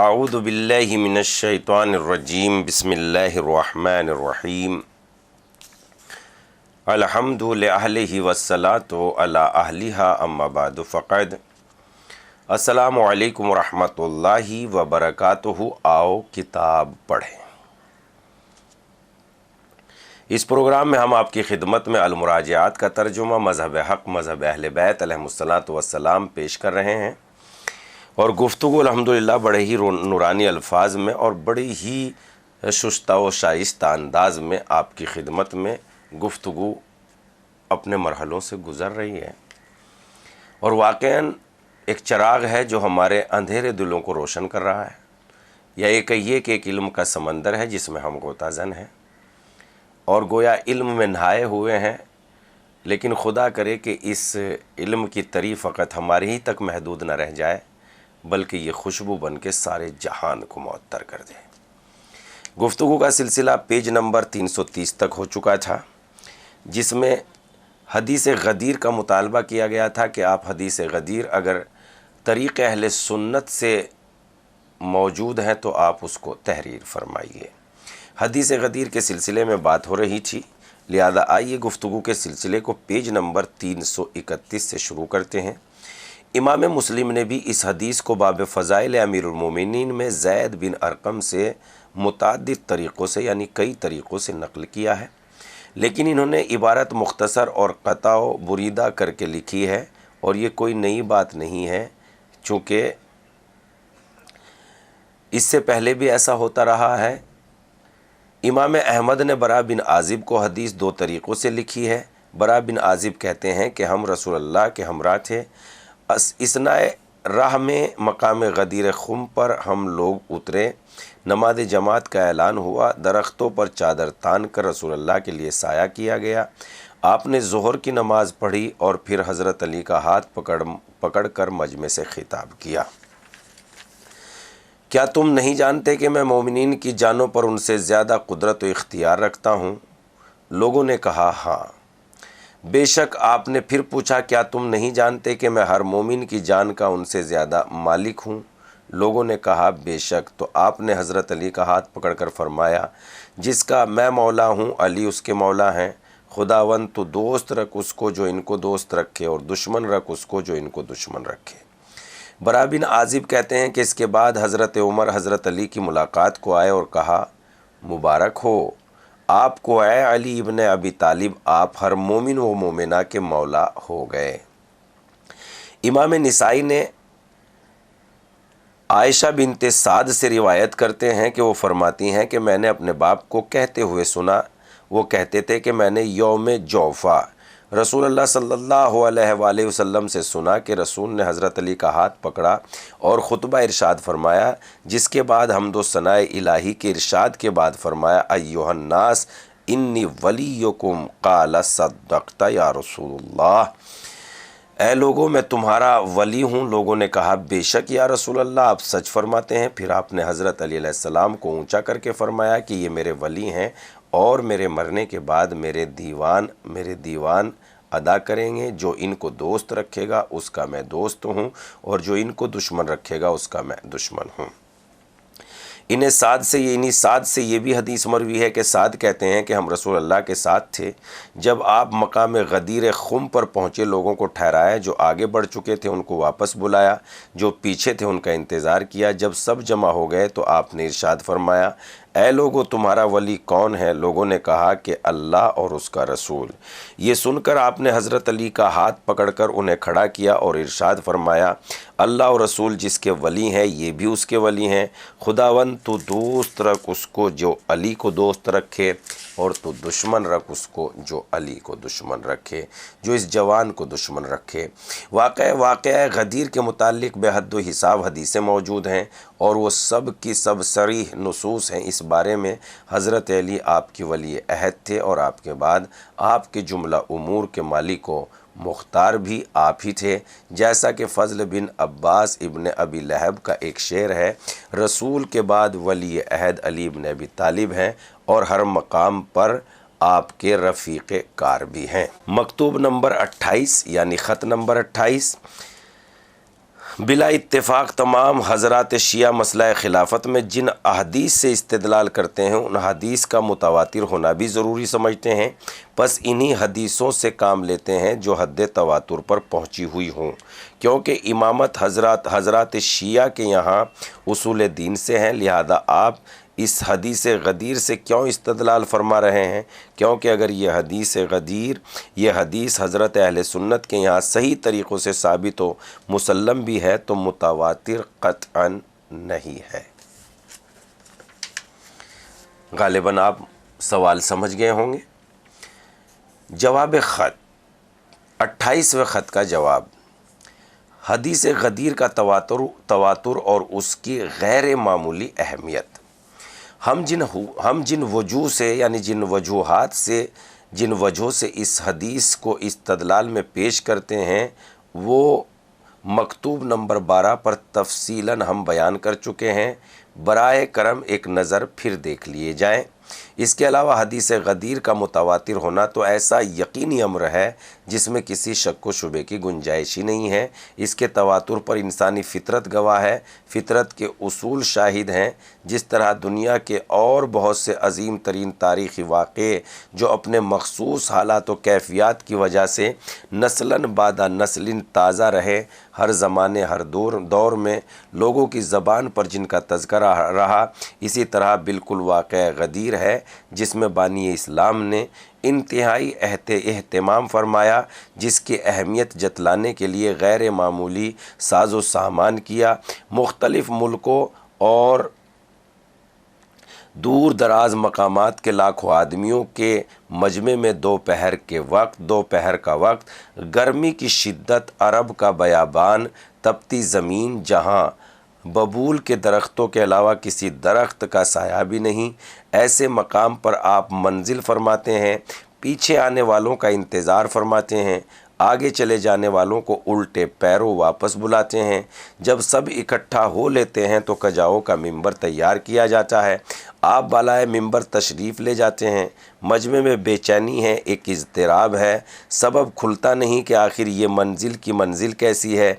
اعوذ باللہ من الشیطان الرجیم بسم اللہ الرحمن الرحیم الحمد لأہلہ والصلاة علی اہلہا اما بعد فقد السلام علیکم ورحمۃ اللہ وبرکاتہ۔ آؤ کتاب پڑھیں۔ اس پروگرام میں ہم آپ کی خدمت میں المراجعات کا ترجمہ مذہب حق مذہب اہل بیت علیہم الصلاۃ والسلام پیش کر رہے ہیں، اور گفتگو الحمدللہ بڑے ہی نورانی الفاظ میں اور بڑی ہی شستہ و شائستہ انداز میں آپ کی خدمت میں گفتگو اپنے مرحلوں سے گزر رہی ہے، اور واقعاً ایک چراغ ہے جو ہمارے اندھیرے دلوں کو روشن کر رہا ہے، یا یہ کہیے کہ ایک علم کا سمندر ہے جس میں ہم غوطہ زن ہیں، اور گویا علم میں نہائے ہوئے ہیں، لیکن خدا کرے کہ اس علم کی تری فقط ہمارے ہی تک محدود نہ رہ جائے، بلکہ یہ خوشبو بن کے سارے جہان کو معطر کر دے۔ گفتگو کا سلسلہ پیج نمبر 330 تک ہو چکا تھا، جس میں حدیث غدیر کا مطالبہ کیا گیا تھا کہ آپ حدیث غدیر اگر طریق اہل سنت سے موجود ہیں تو آپ اس کو تحریر فرمائیے۔ حدیث غدیر کے سلسلے میں بات ہو رہی تھی، لہذا آئیے گفتگو کے سلسلے کو پیج نمبر 331 سے شروع کرتے ہیں۔ امام مسلم نے بھی اس حدیث کو باب فضائل امیر المومنین میں زید بن ارقم سے متعدد طریقوں سے یعنی کئی طریقوں سے نقل کیا ہے، لیکن انہوں نے عبارت مختصر اور قطع و بریدہ کر کے لکھی ہے، اور یہ کوئی نئی بات نہیں ہے، چونکہ اس سے پہلے بھی ایسا ہوتا رہا ہے۔ امام احمد نے برا بن عازب کو حدیث دو طریقوں سے لکھی ہے۔ برا بن عازب کہتے ہیں کہ ہم رسول اللہ کے ہمراہ تھے، اثناء راہ میں مقام غدیر خم پر ہم لوگ اترے، نماز جماعت کا اعلان ہوا، درختوں پر چادر تان کر رسول اللہ کے لیے سایہ کیا گیا، آپ نے ظہر کی نماز پڑھی اور پھر حضرت علی کا ہاتھ پکڑ کر مجمع سے خطاب کیا، کیا تم نہیں جانتے کہ میں مومنین کی جانوں پر ان سے زیادہ قدرت و اختیار رکھتا ہوں؟ لوگوں نے کہا ہاں۔ بے شک آپ نے پھر پوچھا کیا تم نہیں جانتے کہ میں ہر مومن کی جان کا ان سے زیادہ مالک ہوں؟ لوگوں نے کہا بے شک۔ تو آپ نے حضرت علی کا ہاتھ پکڑ کر فرمایا، جس کا میں مولا ہوں علی اس کے مولا ہیں، خداوند تو دوست رکھ اس کو جو ان کو دوست رکھے، اور دشمن رکھ اس کو جو ان کو دشمن رکھے۔ برا بن عازب کہتے ہیں کہ اس کے بعد حضرت عمر حضرت علی کی ملاقات کو آئے اور کہا، مبارک ہو آپ کو اے علی ابن ابی طالب، آپ ہر مومن و مومنہ کے مولا ہو گئے۔ امام نسائی نے عائشہ بنت سعد سے روایت کرتے ہیں کہ وہ فرماتی ہیں کہ میں نے اپنے باپ کو کہتے ہوئے سنا، وہ کہتے تھے کہ میں نے یوم جوفہ رسول اللہ صلی اللہ علیہ وآلہ وسلم سے سنا کہ رسول نے حضرت علی کا ہاتھ پکڑا اور خطبہ ارشاد فرمایا، جس کے بعد حمد و ثناء الہی کے ارشاد کے بعد فرمایا، ایھا الناس انی ولیکم قال صدقت یا رسول اللہ، اے لوگوں میں تمہارا ولی ہوں۔ لوگوں نے کہا بے شک یا رسول اللہ، آپ سچ فرماتے ہیں۔ پھر آپ نے حضرت علی علیہ السلام کو اونچا کر کے فرمایا کہ یہ میرے ولی ہیں، اور میرے مرنے کے بعد میرے دیوان ادا کریں گے، جو ان کو دوست رکھے گا اس کا میں دوست ہوں، اور جو ان کو دشمن رکھے گا اس کا میں دشمن ہوں۔ انہیں سعد سے یہ بھی حدیث مروی ہے کہ سعد کہتے ہیں کہ ہم رسول اللہ کے ساتھ تھے، جب آپ مقام غدیر خم پر پہنچے، لوگوں کو ٹھہرایا، جو آگے بڑھ چکے تھے ان کو واپس بلایا، جو پیچھے تھے ان کا انتظار کیا۔ جب سب جمع ہو گئے تو آپ نے ارشاد فرمایا، اے لوگو تمہارا ولی کون ہے؟ لوگوں نے کہا کہ اللہ اور اس کا رسول۔ یہ سن کر آپ نے حضرت علی کا ہاتھ پکڑ کر انہیں کھڑا کیا اور ارشاد فرمایا، اللہ اور رسول جس کے ولی ہیں یہ بھی اس کے ولی ہیں، خداوند تو دوست رکھ اس کو جو علی کو دوست رکھے، اور تو دشمن رکھ اس کو جو علی کو دشمن رکھے، جو اس جوان کو دشمن رکھے۔ واقعہ غدیر کے متعلق بے حد و حساب حدیثیں موجود ہیں، اور وہ سب کی سب صریح نصوص ہیں اس بارے میں۔ حضرت علی آپ کی ولی عہد تھے، اور آپ کے بعد آپ کے جملہ امور کے مالک و مختار بھی آپ ہی تھے، جیسا کہ فضل بن عباس ابن ابی لہب کا ایک شعر ہے، رسول کے بعد ولی عہد علی ابن ابی طالب ہیں، اور ہر مقام پر آپ کے رفیق کار بھی ہیں۔ مکتوب نمبر 28 یعنی خط نمبر 28، بلا اتفاق تمام حضرات شیعہ مسئلہ خلافت میں جن احادیث سے استدلال کرتے ہیں ان حدیث کا متواتر ہونا بھی ضروری سمجھتے ہیں، بس انہی حدیثوں سے کام لیتے ہیں جو حد تواتر پر پہنچی ہوئی ہوں، کیونکہ امامت حضرات شیعہ کے یہاں اصول دین سے ہیں، لہذا آپ اس حدیث غدیر سے کیوں استدلال فرما رہے ہیں؟ کیونکہ اگر یہ حدیث غدیر، یہ حدیث حضرت اہل سنت کے یہاں صحیح طریقوں سے ثابت و مسلم بھی ہے تو متواتر قطعاً نہیں ہے۔ غالباً آپ سوال سمجھ گئے ہوں گے۔ جواب خط، 28ویں خط کا جواب، حدیث غدیر کا تواتر اور اس کی غیر معمولی اہمیت۔ ہم جن وجوہ سے یعنی جن وجہوں سے اس حدیث کو استدلال میں پیش کرتے ہیں وہ مکتوب نمبر 12 پر تفصیلاً ہم بیان کر چکے ہیں، برائے کرم ایک نظر پھر دیکھ لیے جائیں۔ اس کے علاوہ حدیث غدیر کا متواتر ہونا تو ایسا یقینی امر ہے جس میں کسی شک و شبے کی گنجائش ہی نہیں ہے۔ اس کے تواتر پر انسانی فطرت گواہ ہے، فطرت کے اصول شاہد ہیں۔ جس طرح دنیا کے اور بہت سے عظیم ترین تاریخی واقعے جو اپنے مخصوص حالات و کیفیات کی وجہ سے نسلاً بعد نسل تازہ رہے، ہر زمانے ہر دور میں لوگوں کی زبان پر جن کا تذکرہ رہا، اسی طرح بالکل واقعہ غدیر ہے جس میں بانی اسلام نے انتہائی اہتمام فرمایا، جس کی اہمیت جتلانے کے لیے غیر معمولی ساز و سامان کیا، مختلف ملکوں اور دور دراز مقامات کے لاکھوں آدمیوں کے مجمع میں دوپہر کا وقت، گرمی کی شدت، عرب کا بیابان، تپتی زمین جہاں ببول کے درختوں کے علاوہ کسی درخت کا سایہ بھی نہیں، ایسے مقام پر آپ منزل فرماتے ہیں، پیچھے آنے والوں کا انتظار فرماتے ہیں، آگے چلے جانے والوں کو الٹے پیروں واپس بلاتے ہیں۔ جب سب اکٹھا ہو لیتے ہیں تو کجاؤں کا ممبر تیار کیا جاتا ہے، آپ بالائے ممبر تشریف لے جاتے ہیں۔ مجمع میں بے چینی ہے، ایک اضطراب ہے، سبب کھلتا نہیں کہ آخر یہ منزل کیسی ہے،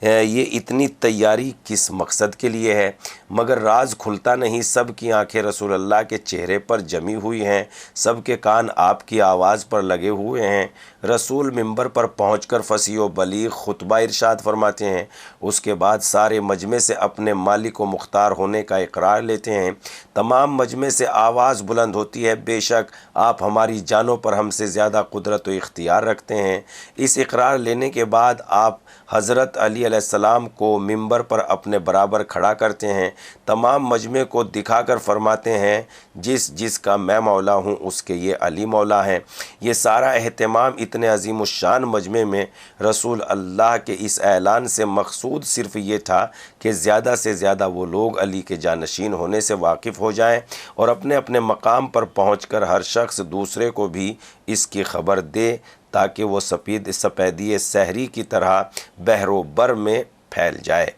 یہ اتنی تیاری کس مقصد کے لیے ہے، مگر راز کھلتا نہیں۔ سب کی آنکھیں رسول اللہ کے چہرے پر جمی ہوئی ہیں، سب کے کان آپ کی آواز پر لگے ہوئے ہیں۔ رسول ممبر پر پہنچ کر فصیح و بلیغ خطبہ ارشاد فرماتے ہیں، اس کے بعد سارے مجمع سے اپنے مالک و مختار ہونے کا اقرار لیتے ہیں۔ تمام مجمع سے آواز بلند ہوتی ہے، بے شک آپ ہماری جانوں پر ہم سے زیادہ قدرت و اختیار رکھتے ہیں۔ اس اقرار لینے کے بعد آپ حضرت علی علیہ السلام کو ممبر پر اپنے برابر کھڑا کرتے ہیں، تمام مجمع کو دکھا کر فرماتے ہیں، جس کا میں مولا ہوں اس کے یہ علی مولا ہیں۔ یہ سارا اہتمام اتنے عظیم الشان مجمع میں رسول اللہ کے اس اعلان سے مقصود صرف یہ تھا کہ زیادہ سے زیادہ وہ لوگ علی کے جانشین ہونے سے واقف ہو جائیں اور اپنے اپنے مقام پر پہنچ کر ہر شخص دوسرے کو بھی اس کی خبر دے تاکہ وہ سپیدی سحری کی طرح بحر و بر میں پھیل جائے۔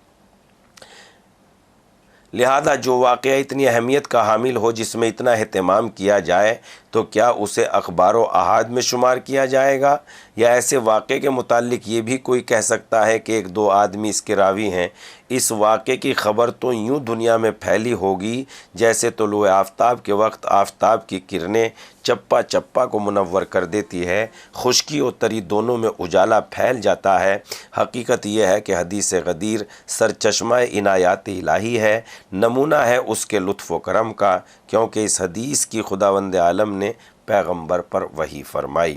لہذا جو واقعہ اتنی اہمیت کا حامل ہو، جس میں اتنا اہتمام کیا جائے، تو کیا اسے اخبار و احاد میں شمار کیا جائے گا؟ یا ایسے واقعے کے متعلق یہ بھی کوئی کہہ سکتا ہے کہ ایک دو آدمی اس کے راوی ہیں؟ اس واقعے کی خبر تو یوں دنیا میں پھیلی ہوگی جیسے طلوع آفتاب کے وقت آفتاب کی کرنیں چپا چپا کو منور کر دیتی ہے، خشکی و تری دونوں میں اجالا پھیل جاتا ہے۔ حقیقت یہ ہے کہ حدیث غدیر سرچشمہ عنایات الہی ہے، نمونہ ہے اس کے لطف و کرم کا، کیونکہ اس حدیث کی خداوند عالم نے پیغمبر پر وحی فرمائی۔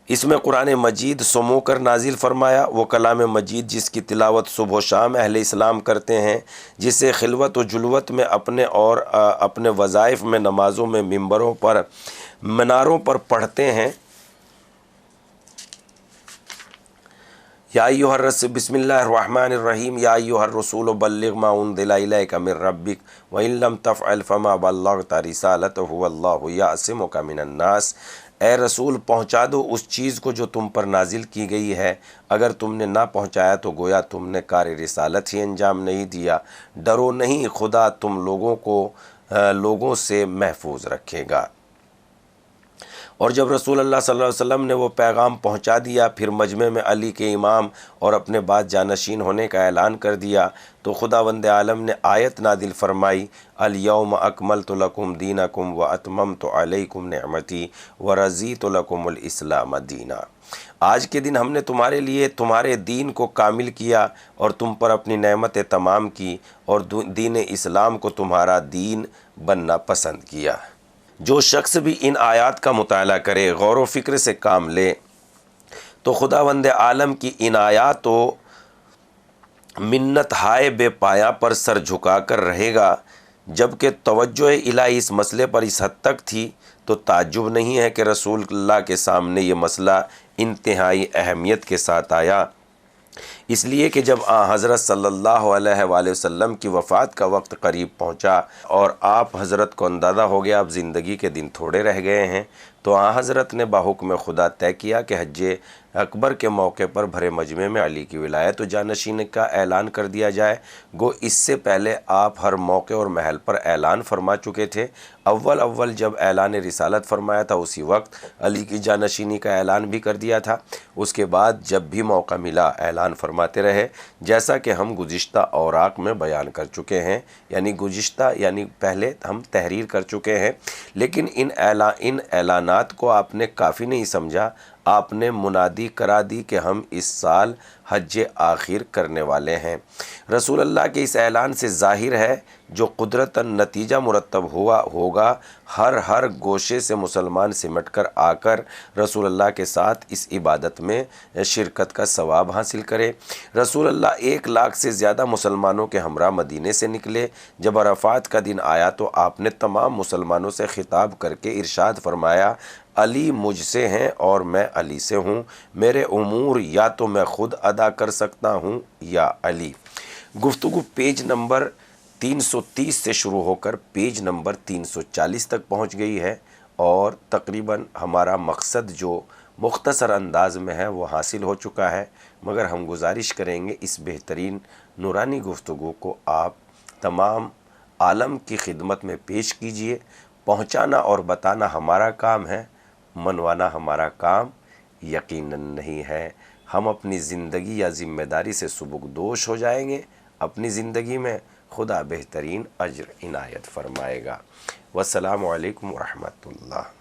اس میں قرآن مجید سمو کر نازل فرمایا، وہ کلام مجید جس کی تلاوت صبح و شام اہل اسلام کرتے ہیں، جسے خلوت و جلوت میں اپنے وظائف میں، نمازوں میں، ممبروں پر، مناروں پر پڑھتے ہیں۔ یا ایھا الرسول، بسم اللہ الرحمن الرحیم، یا ایھا الرسول بلغ ما انزل الیک من ربک وان لم تفعل فما بلغت رسالتہ واللہ یعصمک من الناس۔ اے رسول پہنچا دو اس چیز کو جو تم پر نازل کی گئی ہے، اگر تم نے نہ پہنچایا تو گویا تم نے کار رسالت ہی انجام نہیں دیا۔ ڈرو نہیں، خدا تم لوگوں سے محفوظ رکھے گا۔ اور جب رسول اللہ صلی اللہ علیہ وسلم نے وہ پیغام پہنچا دیا، پھر مجمع میں علی کے امام اور اپنے بعد جانشین ہونے کا اعلان کر دیا، تو خداوند عالم نے آیت نازل فرمائی، الیوم اکملت لکم دینکم واتممت علیکم نعمتی ورضیت لکم الاسلام دینا۔ آج کے دن ہم نے تمہارے لیے تمہارے دین کو کامل کیا اور تم پر اپنی نعمتیں تمام کی اور دین اسلام کو تمہارا دین بننا پسند کیا۔ جو شخص بھی ان آیات کا مطالعہ کرے، غور و فکر سے کام لے، تو خداوند عالم کی ان آیات و منت ہائے بے پایا پر سر جھکا کر رہے گا۔ جبکہ توجہ الہی اس مسئلے پر اس حد تک تھی تو تعجب نہیں ہے کہ رسول اللہ کے سامنے یہ مسئلہ انتہائی اہمیت کے ساتھ آیا، اس لیے کہ جب حضرت صلی اللہ علیہ وآلہ وسلم کی وفات کا وقت قریب پہنچا اور آپ حضرت کو اندازہ ہو گیا اب زندگی کے دن تھوڑے رہ گئے ہیں، تو حضرت نے بحکم خدا طے کیا کہ حج اکبر کے موقع پر بھرے مجمع میں علی کی ولایت و جانشینی کا اعلان کر دیا جائے۔ گو اس سے پہلے آپ ہر موقع اور محل پر اعلان فرما چکے تھے۔ اول جب اعلان رسالت فرمایا تھا اسی وقت علی کی جانشینی کا اعلان بھی کر دیا تھا۔ اس کے بعد جب بھی موقع ملا اعلان فرماتے رہے، جیسا کہ ہم گزشتہ اوراق میں بیان کر چکے ہیں، یعنی پہلے ہم تحریر کر چکے ہیں۔ لیکن ان اعلانات کو آپ نے کافی نہیں سمجھا۔ آپ نے منادی کرا دی کہ ہم اس سال حج آخر کرنے والے ہیں۔ رسول اللہ کے اس اعلان سے ظاہر ہے جو قدرتاً نتیجہ مرتب ہوگا، ہر گوشے سے مسلمان سمٹ کر آ کر رسول اللہ کے ساتھ اس عبادت میں شرکت کا ثواب حاصل کرے۔ رسول اللہ 1 لاکھ سے زیادہ مسلمانوں کے ہمراہ مدینے سے نکلے۔ جب عرفات کا دن آیا تو آپ نے تمام مسلمانوں سے خطاب کر کے ارشاد فرمایا، علی مجھ سے ہیں اور میں علی سے ہوں، میرے امور یا تو میں خود ادا کر سکتا ہوں یا علی۔ گفتگو پیج نمبر 330 سے شروع ہو کر پیج نمبر 340 تک پہنچ گئی ہے، اور تقریباً ہمارا مقصد جو مختصر انداز میں ہے وہ حاصل ہو چکا ہے، مگر ہم گزارش کریں گے اس بہترین نورانی گفتگو کو آپ تمام عالم کی خدمت میں پیش کیجئے۔ پہنچانا اور بتانا ہمارا کام ہے، منوانا ہمارا کام یقیناً نہیں ہے۔ ہم اپنی زندگی یا ذمہ داری سے سبکدوش ہو جائیں گے، اپنی زندگی میں خدا بہترین اجر عنایت فرمائے گا۔ والسلام علیکم ورحمۃ اللہ۔